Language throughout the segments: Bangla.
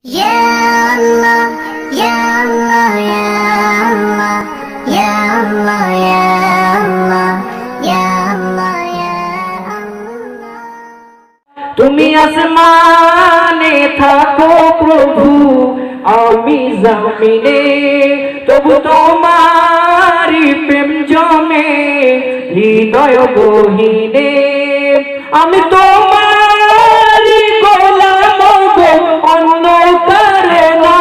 Ya Allah, Ya Allah, Ya Allah, Ya Allah, Ya Allah, Ya Allah, Ya Allah. তুমি আসমানে থাকো প্রভু, আমি জমিনে, তবু তোমারি প্রেম জমে হৃদয় গহীনে। আমি তোমারি গোলাম গো, অন্য কারো না।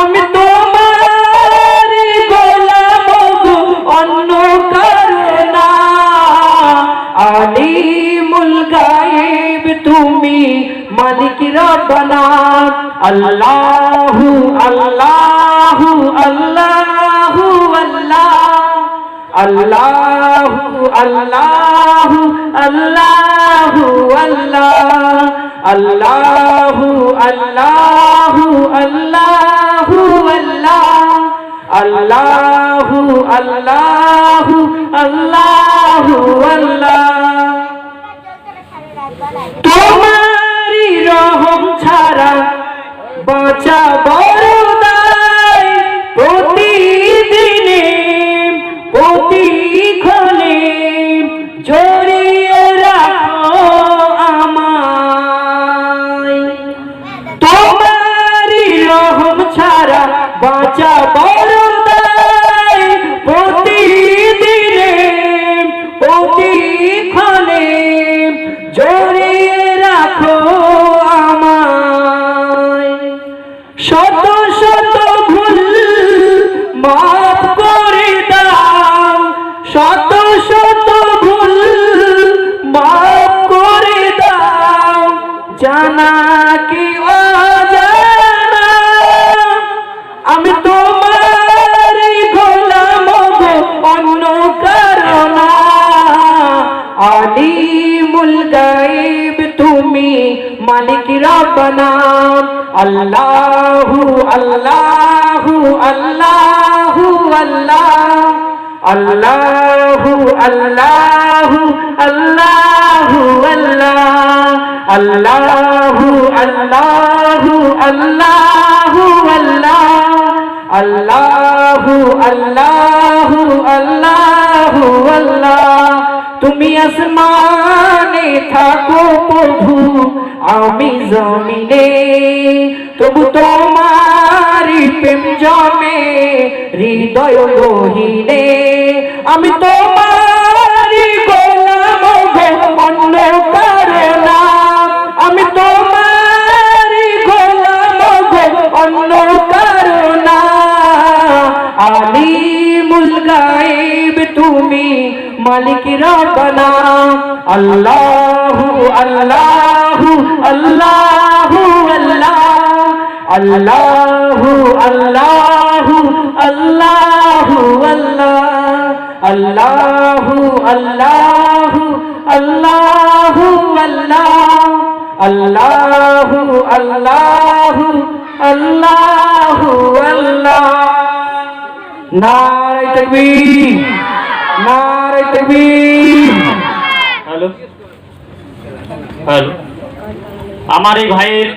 আমি তোমারি গোলাম গো, অন্য কারো না। আলিমুল গায়েব তুমি, মালিক রব্বানা। আল্লাহু আল্লাহু আল্লাহু আল্লাহ, আল্লাহু আল্লাহু আল্লাহু আল্লাহ, আল্লাহু আল্লাহু আল্লাহু আল্লাহ, আল্লাহু আল্লাহু আল্লাহু আল্লাহ। তোমারি রহম ছাড়া বাঁচা বড় দায়, প্রতিদিনে প্রতিক্ষণে জড়িয়ে রাখো আমায়। তোমারি রহম ছাড়া বাঁচা বড় দায়, প্রতিদিনে প্রতিক্ষণে জড়িয়ে রাখো আমায়। শত শত ভুল মাফ করে দাও, শত শত ভুল মাফ করে দাও, জানা কি অজানা। আমি তোমারই গোলাম গো, অন্য কারো না। আলিমুল গায়েব তুমি, মালিক রব্বানা। আল্লাহু আল্লাহু আল্লাহু আল্লাহ, আল্লাহু আল্লাহু আল্লাহু আল্লাহ, আল্লাহু আল্লাহু আল্লাহু আল্লাহ, আল্লাহু আল্লাহু আল্লাহু আল্লাহ। তুমি আসমানে থাকো প্রভু, আমি জমিনে, তবু তোমারি প্রেম জমে হৃদয় গহীনে। আমি তোমারি গোলাম গো, অন্য কারো না। আমি তোমারি গোলাম গো, অন্য কারো না। আলিমুল গায়েব তুমি, মালিক রব্বানা। আল্লাহু আল্লাহু আল্লাহু আল্লাহ, আল্লাহু আল্লাহু আল্লাহু আল্লাহ, আল্লাহু আল্লাহু আল্লাহু আল্লাহ, আল্লাহু আল্লাহু আল্লাহু আল্লাহ। নারে তাকবীর, নারে তাকবীর। হ্যালো হ্যালো, আমার এই ভাইয়ের